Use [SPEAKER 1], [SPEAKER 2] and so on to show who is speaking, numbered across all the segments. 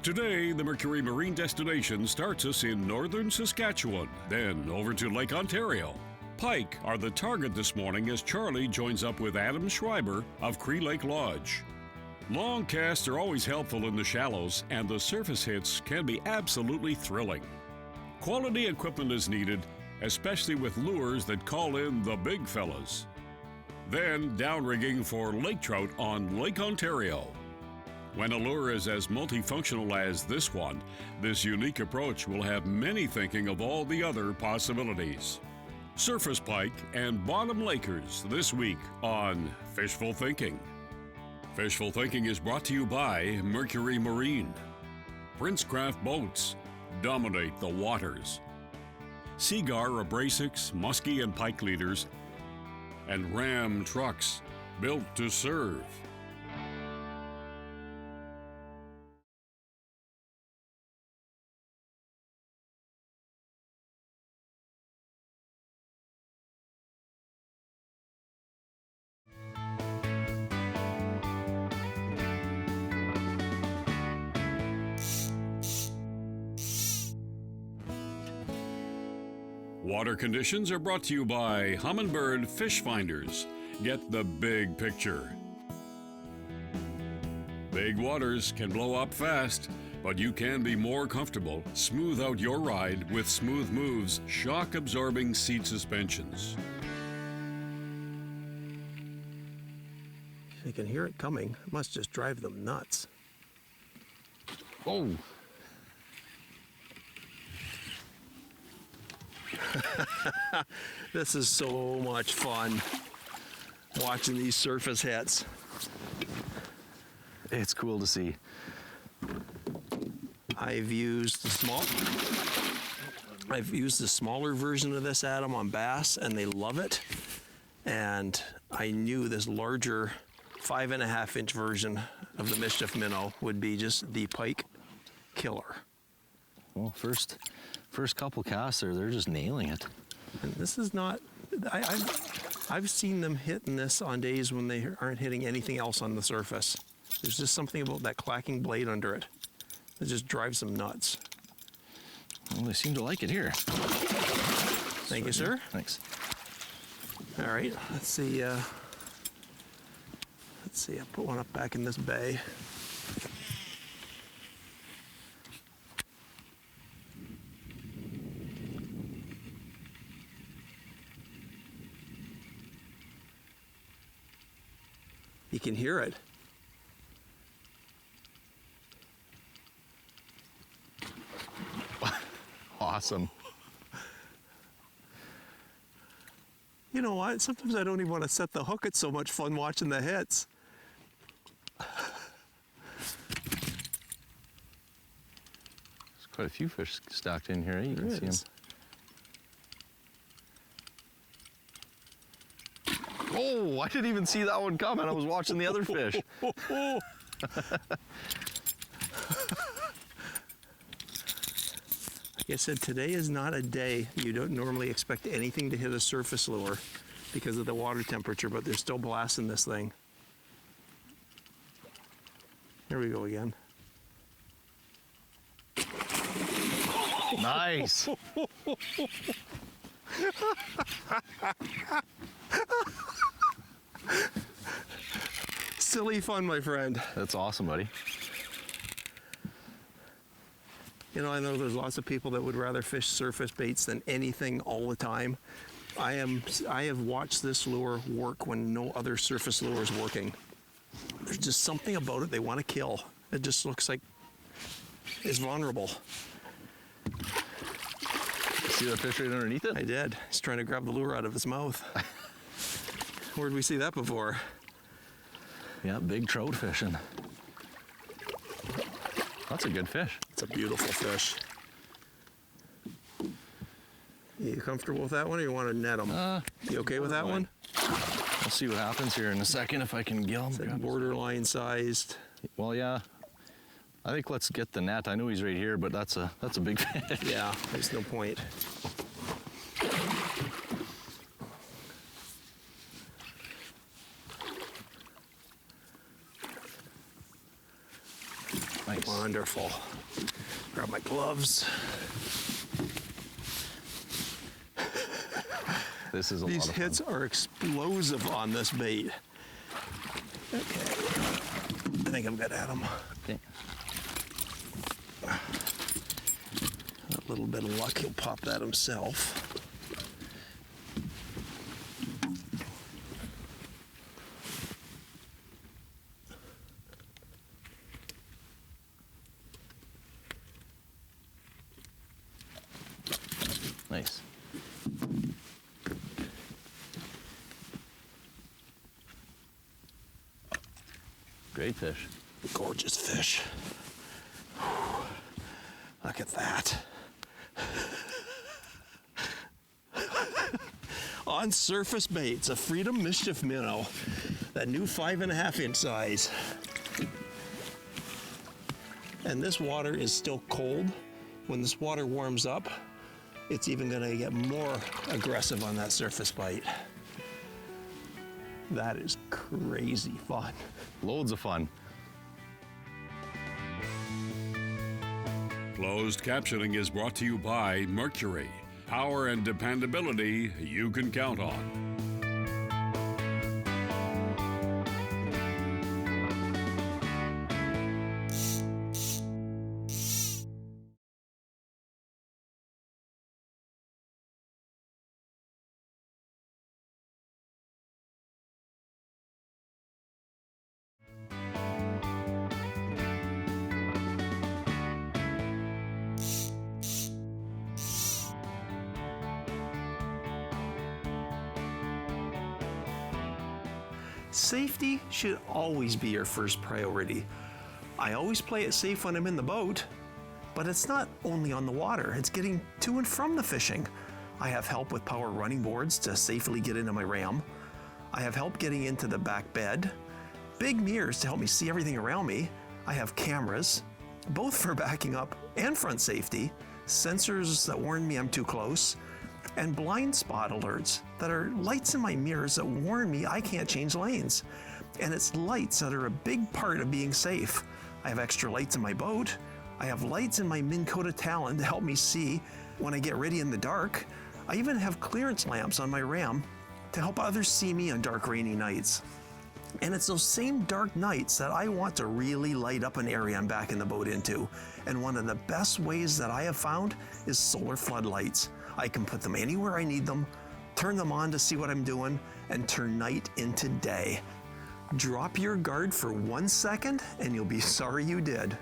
[SPEAKER 1] Today, the Mercury Marine destination starts us in northern Saskatchewan, then over to Lake Ontario. Pike are the target this morning as Charlie joins up with Adam Schreiber of Cree Lake Lodge. Long casts are always helpful in the shallows, and the surface hits can be absolutely thrilling. Quality equipment is needed, especially with lures that call in the big fellas. Then downrigging for lake trout on Lake Ontario. When a lure is as multifunctional as this one, this unique approach will have many thinking of all the other possibilities. Surface pike and bottom lakers this week on Fishful Thinking. Fishful Thinking is brought to you by Mercury Marine. Princecraft boats dominate the waters. Seagar Abrasics, Muskie and Pike leaders, and Ram trucks built to serve. Water conditions are brought to you by Humminbird Fish Finders. Get the big picture. Big waters can blow up fast, but you can be more comfortable. Smooth out your ride with Smooth Move's shock-absorbing seat suspensions.
[SPEAKER 2] They can hear it coming. It must just drive them nuts.
[SPEAKER 3] Oh!
[SPEAKER 2] This is so much fun watching these surface hits.
[SPEAKER 3] It's cool to see.
[SPEAKER 2] I've used the smaller version of this, Adam, on bass, and they love it. And I knew this larger 5.5-inch version of the Mischief Minnow would be just the pike killer.
[SPEAKER 3] Well, first couple casts they're just nailing it.
[SPEAKER 2] And this is not, I've seen them hitting this on days when they aren't hitting anything else on the surface. There's just something about that clacking blade under it that just drives them nuts.
[SPEAKER 3] Well, they seem to like it here.
[SPEAKER 2] Thank you, sir.
[SPEAKER 3] Thanks.
[SPEAKER 2] All right, let's see. I'll put one up back in this bay. You can hear it.
[SPEAKER 3] Awesome.
[SPEAKER 2] You know what? Sometimes I don't even want to set the hook. It's so much fun watching the hits.
[SPEAKER 3] There's quite a few fish stacked in here. You can see them. Oh, I didn't even see that one coming. I was watching the other fish.
[SPEAKER 2] Like I said, today is not a day you don't normally expect anything to hit a surface lure because of the water temperature, but they're still blasting this thing. Here we go again.
[SPEAKER 3] Nice.
[SPEAKER 2] Silly fun, my friend.
[SPEAKER 3] That's awesome, buddy.
[SPEAKER 2] You know, I know there's lots of people that would rather fish surface baits than anything all the time. I have watched this lure work when no other surface lure is working. There's just something about it they want to kill. It just looks like it's vulnerable.
[SPEAKER 3] See that fish right underneath it?
[SPEAKER 2] I did. He's trying to grab the lure out of his mouth. Where'd we see that before?
[SPEAKER 3] Yeah, big trout fishing. That's a good fish.
[SPEAKER 2] It's a beautiful fish. You comfortable with that one, or you want to net them? You okay with that one?
[SPEAKER 3] We'll see what happens here in a second if I can get him.
[SPEAKER 2] It's like borderline sized.
[SPEAKER 3] Well, yeah. I think let's get the net. I know he's right here, but that's a big fish.
[SPEAKER 2] Yeah, there's no point.
[SPEAKER 3] Nice.
[SPEAKER 2] Come on. Wonderful. Grab my gloves.
[SPEAKER 3] This is a
[SPEAKER 2] These
[SPEAKER 3] lot of fun.
[SPEAKER 2] hits are explosive on this bait. Okay. I think I'm good at them.
[SPEAKER 3] Okay.
[SPEAKER 2] A little bit of luck, he'll pop that himself.
[SPEAKER 3] Nice. Great fish.
[SPEAKER 2] Gorgeous fish. Whew. Look at that. On surface baits, a Freedom Mischief Minnow, that new 5.5 inch size. And this water is still cold. When this water warms up, it's even gonna get more aggressive on that surface bite. That is crazy fun.
[SPEAKER 3] Loads of fun.
[SPEAKER 1] Closed captioning is brought to you by Mercury. Power and dependability you can count on.
[SPEAKER 2] Safety should always be your first priority. I always play it safe when I'm in the boat, but it's not only on the water, it's getting to and from the fishing. I have help with power running boards to safely get into my ram. I have help getting into the back bed, big mirrors to help me see everything around me. I have cameras, both for backing up and front safety, sensors that warn me I'm too close, and blind spot alerts that are lights in my mirrors that warn me I can't change lanes. And it's lights that are a big part of being safe. I have extra lights in my boat. I have lights in my Minn Kota Talon to help me see when I get ready in the dark. I even have clearance lamps on my ram to help others see me on dark, rainy nights. And it's those same dark nights that I want to really light up an area I'm backing the boat into. And one of the best ways that I have found is solar floodlights. I can put them anywhere I need them, turn them on to see what I'm doing, and turn night into day. Drop your guard for 1 second and you'll be sorry you did.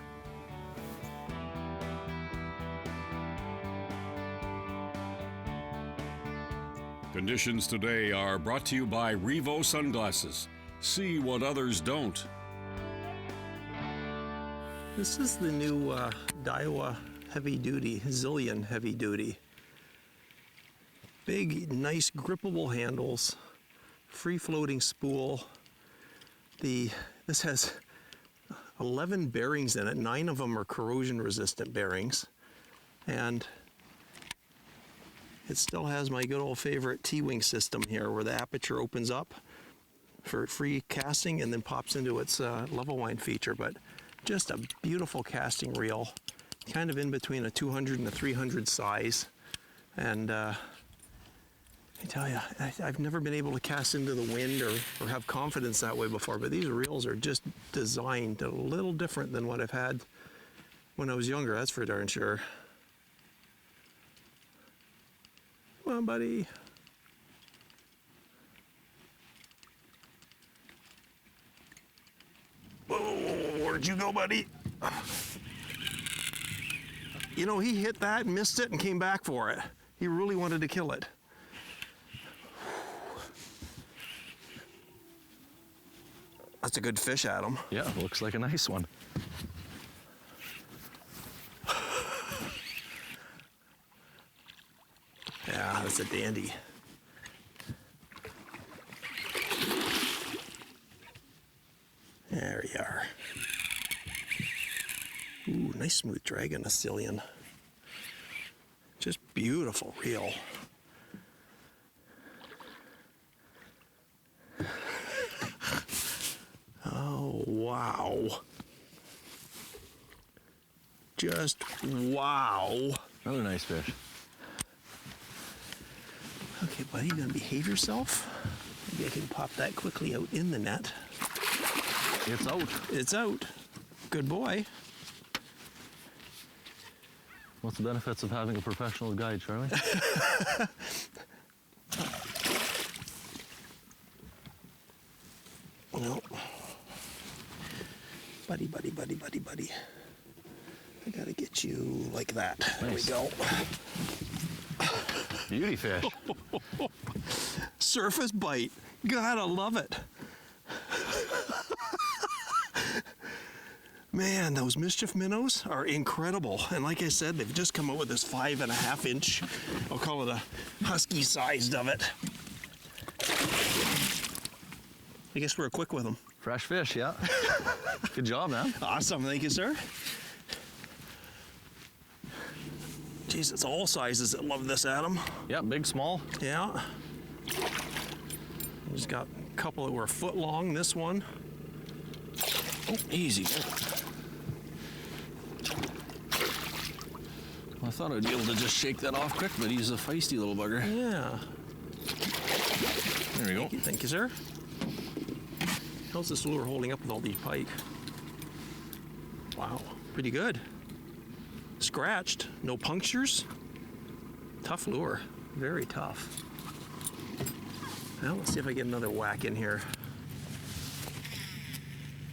[SPEAKER 1] Conditions today are brought to you by Revo Sunglasses. See what others don't.
[SPEAKER 2] This is the new Daiwa Heavy Duty, Zillion Heavy Duty. Big, nice, grippable handles, free-floating spool. This has 11 bearings in it. 9 of them are corrosion-resistant bearings. And it still has my good old favorite T-wing system here where the aperture opens up for free casting and then pops into its level wind feature. But just a beautiful casting reel, kind of in between a 200 and a 300 size. And I tell you, I've never been able to cast into the wind or have confidence that way before, but these reels are just designed a little different than what I've had when I was younger, that's for darn sure. Come on, buddy. Whoa, where'd you go, buddy? You know, he hit that, missed it, and came back for it. He really wanted to kill it. That's a good fish, Adam.
[SPEAKER 3] Yeah, looks like a nice one.
[SPEAKER 2] Yeah, that's a dandy. There you are. Ooh, nice smooth drag on a Zillion. Just beautiful reel. Oh, wow. Just wow.
[SPEAKER 3] Another nice fish.
[SPEAKER 2] Okay, buddy, you gonna behave yourself? Maybe I can pop that quickly out in the net.
[SPEAKER 3] It's out.
[SPEAKER 2] It's out. Good boy.
[SPEAKER 3] What's the benefits of having a professional guide, Charlie?
[SPEAKER 2] No. Buddy, buddy, buddy, buddy, buddy. I gotta get you like that.
[SPEAKER 3] Nice.
[SPEAKER 2] There we go.
[SPEAKER 3] Beauty fish.
[SPEAKER 2] Surface bite. Gotta love it. Man, those mischief minnows are incredible. And like I said, they've just come out with this 5.5 inch, I'll call it a husky sized of it. I guess we're quick with them.
[SPEAKER 3] Fresh fish, yeah. Good job, man.
[SPEAKER 2] Awesome, thank you, sir. Geez, it's all sizes that love this, Adam.
[SPEAKER 3] Yeah, big, small.
[SPEAKER 2] Yeah. Just got a couple that were a foot long, this one. Oh, easy.
[SPEAKER 3] I thought I'd be able to just shake that off quick, but he's a feisty little bugger.
[SPEAKER 2] Yeah.
[SPEAKER 3] There we go.
[SPEAKER 2] Thank you, sir. How's this lure holding up with all these pike? Wow, pretty good. Scratched, no punctures. Tough lure, very tough. Well, let's see if I get another whack in here.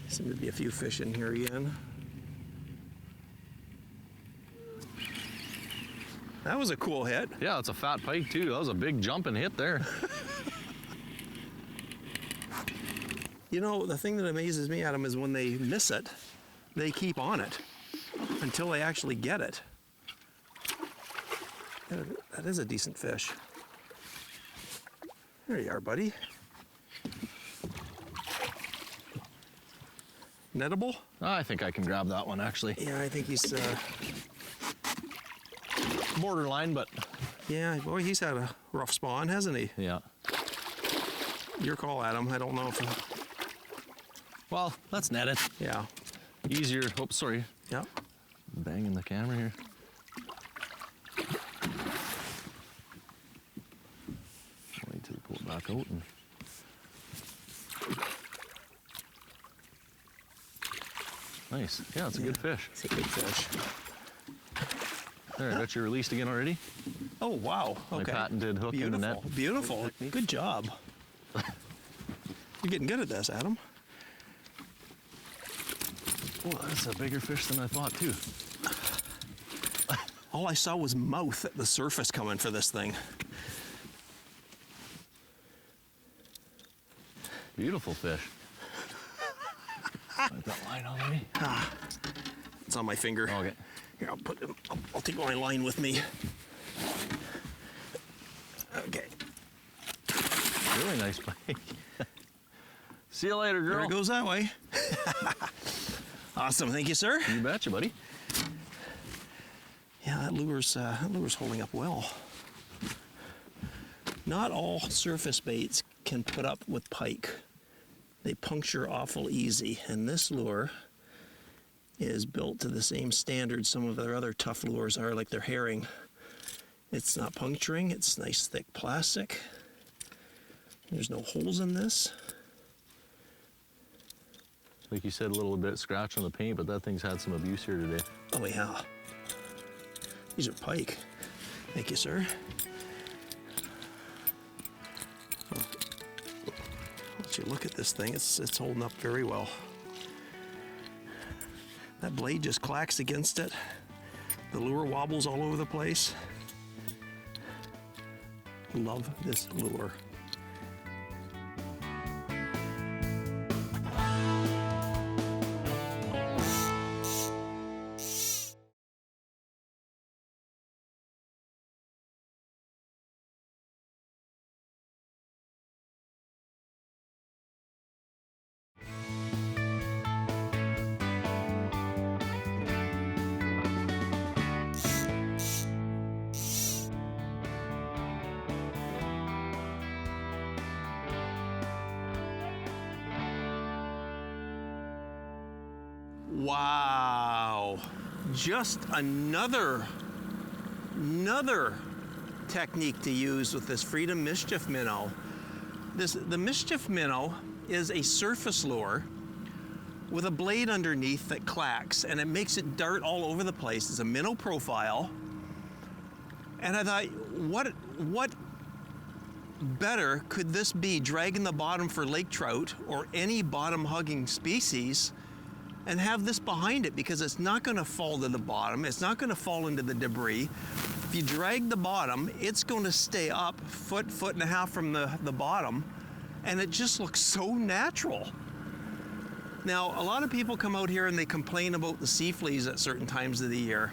[SPEAKER 2] Seem to be a few fish in here again. That was a cool hit.
[SPEAKER 3] Yeah, it's a fat pike too. That was a big jumping hit there.
[SPEAKER 2] You know, the thing that amazes me, Adam, is when they miss it, they keep on it until they actually get it. That is a decent fish. There you are, buddy. Nettable?
[SPEAKER 3] I think I can grab that one, actually.
[SPEAKER 2] Yeah, I think he's,
[SPEAKER 3] Borderline, but
[SPEAKER 2] yeah, boy, he's had a rough spawn, hasn't he?
[SPEAKER 3] yeah.
[SPEAKER 2] Your call, Adam. I don't know if,
[SPEAKER 3] Well, let's net it.
[SPEAKER 2] yeah.
[SPEAKER 3] Easier. Oops, sorry.
[SPEAKER 2] Yep.
[SPEAKER 3] Banging the camera here. Wait till we pull it back out. And... Nice. Yeah, it's a good fish.
[SPEAKER 2] It's a good fish.
[SPEAKER 3] There, I got you released again already.
[SPEAKER 2] Oh, wow.
[SPEAKER 3] My
[SPEAKER 2] Okay.
[SPEAKER 3] patented hook in the net.
[SPEAKER 2] Beautiful. Good job. You're getting good at this, Adam.
[SPEAKER 3] Oh, that's a bigger fish than I thought, too.
[SPEAKER 2] All I saw was mouth at the surface coming for this thing.
[SPEAKER 3] Beautiful fish. Got that line already?
[SPEAKER 2] It's on my finger.
[SPEAKER 3] Okay.
[SPEAKER 2] Here, I'll take my line with me. Okay.
[SPEAKER 3] Really nice pike. See you later, girl.
[SPEAKER 2] There it goes that way. Awesome. Thank you, sir.
[SPEAKER 3] You betcha, buddy.
[SPEAKER 2] Yeah, that lure's holding up well. Not all surface baits can put up with pike. They puncture awful easy, and this lure is built to the same standard some of their other tough lures are, like their herring. It's not puncturing, it's nice thick plastic. There's no holes in this.
[SPEAKER 3] Like you said, a little bit scratch on the paint, but that thing's had some abuse here today.
[SPEAKER 2] Oh yeah. These are pike. Thank you, sir. Let you look at this thing. It's holding up very well. That blade just clacks against it. The lure wobbles all over the place. Love this lure. Wow. just another technique to use with this Freedom Mischief Minnow. The Mischief Minnow is a surface lure with a blade underneath that clacks, and it makes it dart all over the place. It's a minnow profile. And I thought, what better could this be, dragging the bottom for lake trout or any bottom hugging species, and have this behind it, because it's not going to fall to the bottom. It's not going to fall into the debris. If you drag the bottom, it's going to stay up foot and a half from the bottom, and it just looks so natural. Now, a lot of people come out here and they complain about the sea fleas at certain times of the year,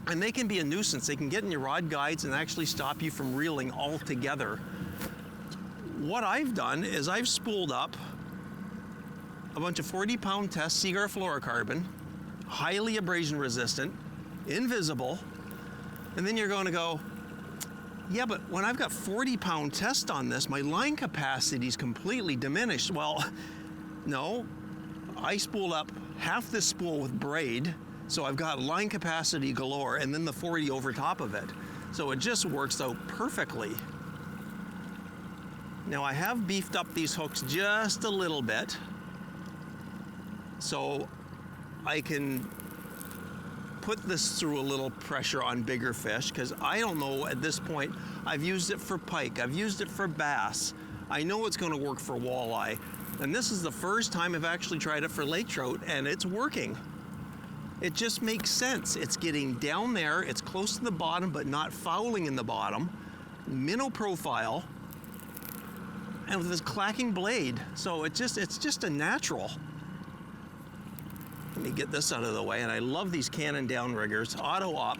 [SPEAKER 2] and they can be a nuisance. They can get in your rod guides and actually stop you from reeling altogether. What I've done is I've spooled up a bunch of 40-pound test Seaguar fluorocarbon, highly abrasion resistant, invisible, and then you're going to go, yeah, but when I've got 40-pound test on this, my line capacity is completely diminished. Well, no, I spooled up half this spool with braid, so I've got line capacity galore, and then the 40 over top of it. So it just works out perfectly. Now I have beefed up these hooks just a little bit, so I can put this through a little pressure on bigger fish, because I don't know at this point. I've used it for pike, I've used it for bass. I know it's going to work for walleye, and this is the first time I've actually tried it for lake trout, and it's working. It just makes sense. It's getting down there, it's close to the bottom but not fouling in the bottom, minnow profile, and with this clacking blade. So it's just a natural. Let me get this out of the way. And I love these Canon downriggers, auto up.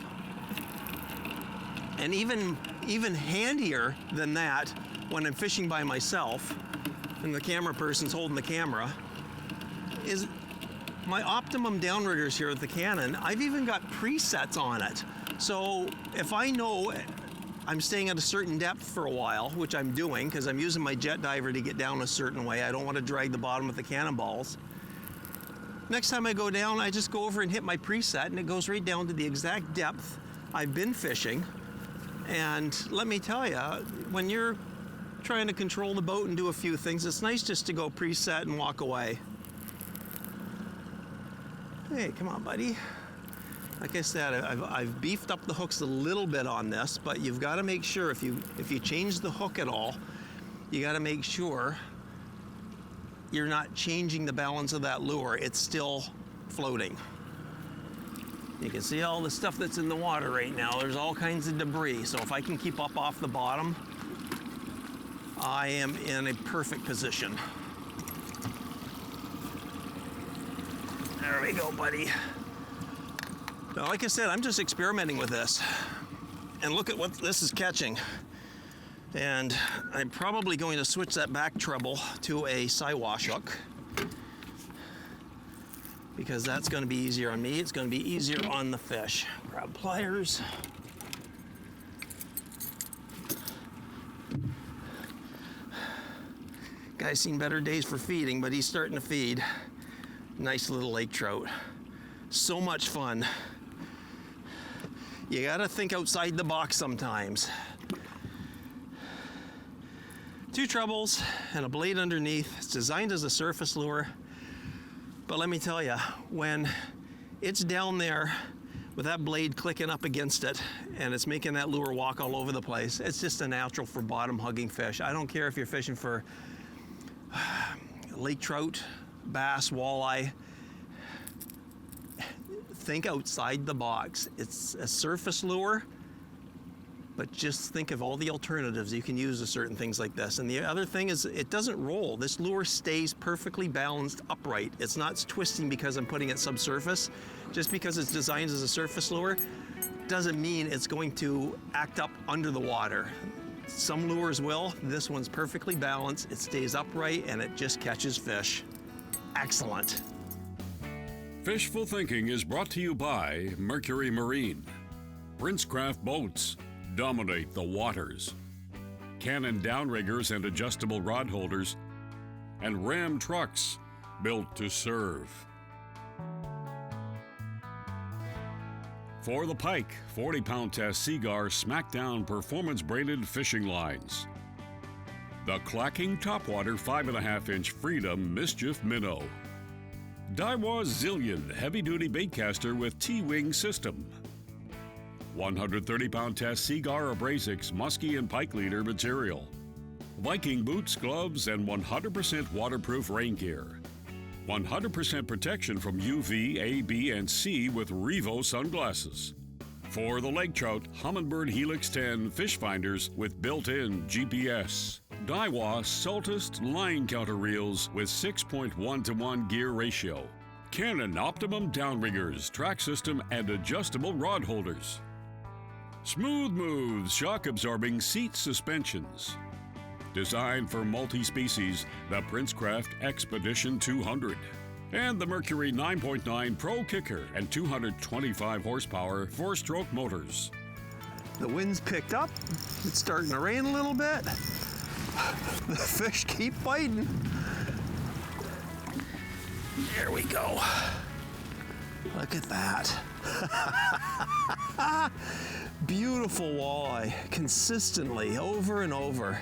[SPEAKER 2] And even handier than that, when I'm fishing by myself and the camera person's holding the camera, is my Optimum downriggers here with the Canon. I've even got presets on it. So if I know I'm staying at a certain depth for a while, which I'm doing because I'm using my jet diver to get down a certain way, I don't want to drag the bottom with the cannonballs. Next time I go down, I just go over and hit my preset, and it goes right down to the exact depth I've been fishing. And let me tell you, when you're trying to control the boat and do a few things, it's nice just to go preset and walk away. Hey, come on, buddy. Like I said, I've beefed up the hooks a little bit on this, but you've got to make sure if you change the hook at all, you got to make sure you're not changing the balance of that lure. It's still floating. You can see all the stuff that's in the water right now. There's all kinds of debris. So if I can keep up off the bottom, I am in a perfect position. There we go, buddy. Now, like I said, I'm just experimenting with this. And look at what this is catching. And I'm probably going to switch that back treble to a Siwash hook, because that's going to be easier on me. It's going to be easier on the fish. Grab pliers. Guy's seen better days for feeding, but he's starting to feed. Nice little lake trout. So much fun. You got to think outside the box sometimes. 2 trebles and a blade underneath. It's designed as a surface lure. But let me tell you, when it's down there with that blade clicking up against it and it's making that lure walk all over the place, it's just a natural for bottom hugging fish. I don't care if you're fishing for lake trout, bass, walleye. Think outside the box. It's a surface lure, but just think of all the alternatives you can use to certain things like this. And the other thing is, it doesn't roll. This lure stays perfectly balanced upright. It's not twisting because I'm putting it subsurface. Just because it's designed as a surface lure doesn't mean it's going to act up under the water. Some lures will. This one's perfectly balanced. It stays upright and it just catches fish. Excellent.
[SPEAKER 1] Fishful Thinking is brought to you by Mercury Marine. Princecraft boats dominate the waters. Canon downriggers and adjustable rod holders. And Ram trucks built to serve. For the pike, 40-pound test Seagar Smackdown performance braided fishing lines. The clacking topwater 5.5-inch Freedom Mischief Minnow. Daiwa Zillion heavy-duty baitcaster with T-wing system. 130-pound test Seagar Abrasics musky and pike leader material. Viking boots, gloves, and 100% waterproof rain gear. 100% protection from UV, A, B, and C with Revo sunglasses. For the lake trout, Humminbird Helix 10 fish finders with built-in GPS. Daiwa Saltist line counter reels with 6.1-to-1 gear ratio. Canon Optimum downriggers, track system, and adjustable rod holders. Smooth Moves shock-absorbing seat suspensions. Designed for multi-species, the Princecraft Expedition 200. And the Mercury 9.9 Pro Kicker and 225 horsepower 4-stroke motors.
[SPEAKER 2] The wind's picked up. It's starting to rain a little bit. The fish keep biting. There we go. Look at that. Beautiful walleye, consistently, over and over.